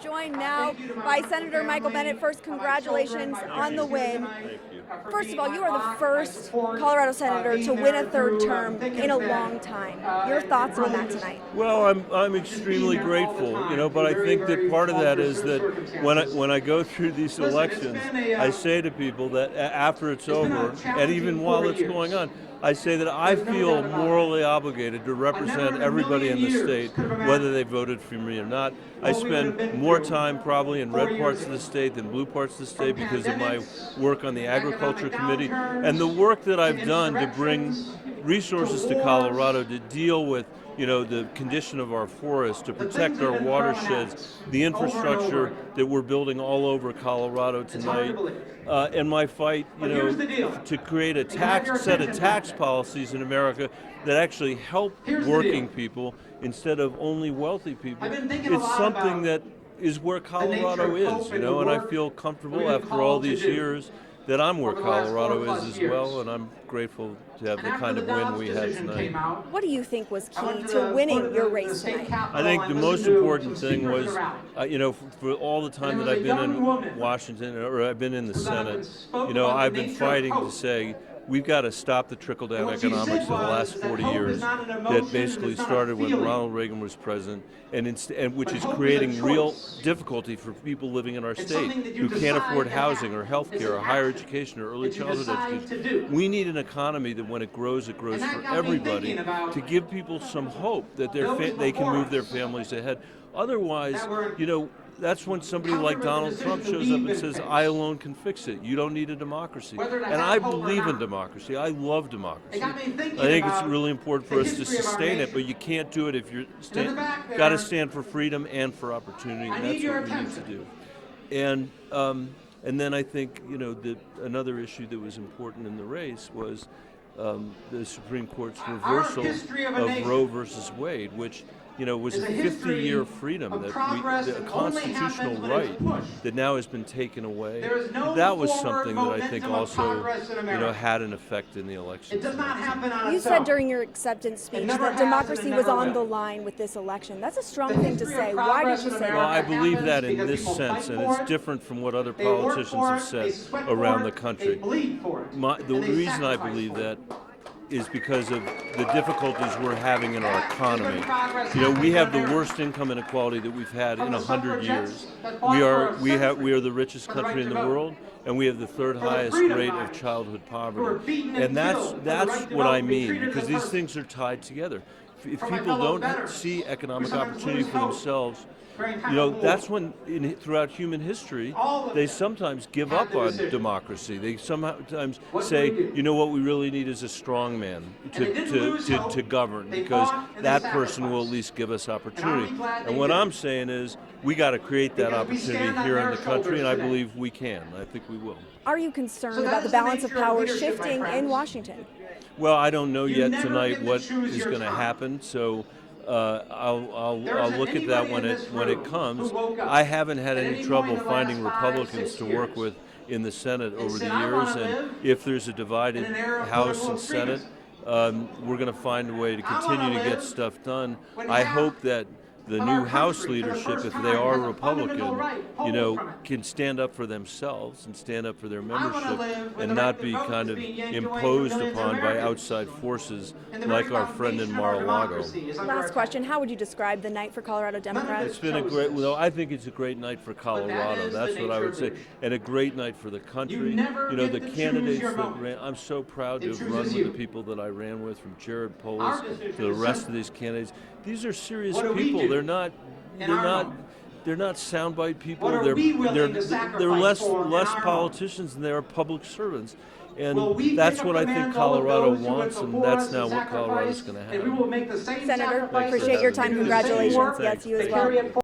joined now by Senator Michael Bennet. First, congratulations on the win. Thank you. First of all, you are the first Colorado senator to win a third term in a long time. Your thoughts on that tonight? Well, I'm extremely grateful, but I think that part of that is that when I go through these elections, I say to people that after it's over, and even while it's going on, I say that I feel morally obligated to represent everybody in the state, whether they voted for me or not. I spend more time probably in red parts of the state than blue parts of the state because of my work on the Agriculture Committee and the work that I've done to bring resources to Colorado to deal with the condition of our forests, to protect our watersheds, the infrastructure that we're building all over Colorado tonight, and my fight, to create a set of tax policies in America that actually help working people instead of only wealthy people. It's something that is where Colorado is, and I feel comfortable after all these years that I'm where Colorado is as well, and I'm grateful to have the kind of win we had tonight. What do you think was key to winning your race tonight? I think the most important thing was, for all the time that I've been in Washington, or I've been in the Senate, I've been fighting to say, we've got to stop the trickle-down economics of the last 40 years that basically started when Ronald Reagan was president, and which is creating real difficulty for people living in our state who can't afford housing or health care or higher education or early childhood education. We need an economy that when it grows for everybody, to give people some hope that they can move their families ahead. Otherwise, that's when somebody like Donald Trump shows up and says, I alone can fix it. You don't need a democracy. And I believe in democracy. I love democracy. I think it's really important for us to sustain it, but you can't do it if you're got to stand for freedom and for opportunity, and that's what we need to do. And then I think, another issue that was important in the race was the Supreme Court's reversal of Roe versus Wade, which was a 50-year freedom, a constitutional right that now has been taken away. That was something that I think also, had an effect in the election. You said during your acceptance speech that democracy was on the line with this election. That's a strong thing to say. Why did you say that? Well, I believe that in this sense, and it's different from what other politicians have said around the country. The reason I believe that is because of the difficulties we're having in our economy. We have the worst income inequality that we've had in 100 years. We are the richest country in the world, and we have the third highest rate of childhood poverty. And that's what I mean, because these things are tied together. If people don't see economic opportunity for themselves, that's when, throughout human history, they sometimes give up on democracy. They sometimes say, what we really need is a strong man to govern, because that person will at least give us opportunity. And what I'm saying is, we got to create that opportunity here in the country, and I believe we can. I think we will. Are you concerned about the balance of power shifting in Washington? Well, I don't know yet tonight what is going to happen, so I'll look at that when it comes. I haven't had any trouble finding Republicans to work with in the Senate over the years, and if there's a divided House and Senate, we're going to find a way to continue to get stuff done. I hope that the new House leadership, if they are Republican, can stand up for themselves and stand up for their membership and not be kind of imposed upon by outside forces like our friend in Mar-a-Lago. Last question, how would you describe the night for Colorado Democrats? It's been I think it's a great night for Colorado, that's what I would say, and a great night for the country. The candidates that ran, I'm so proud to have run with the people that I ran with, from Jared Polis to the rest of these candidates. These are serious people. They're not soundbite people. They're less politicians than they are public servants, and that's what I think Colorado wants, and that's now what Colorado's going to have. Senator, appreciate your time. Congratulations. Yes, you as well.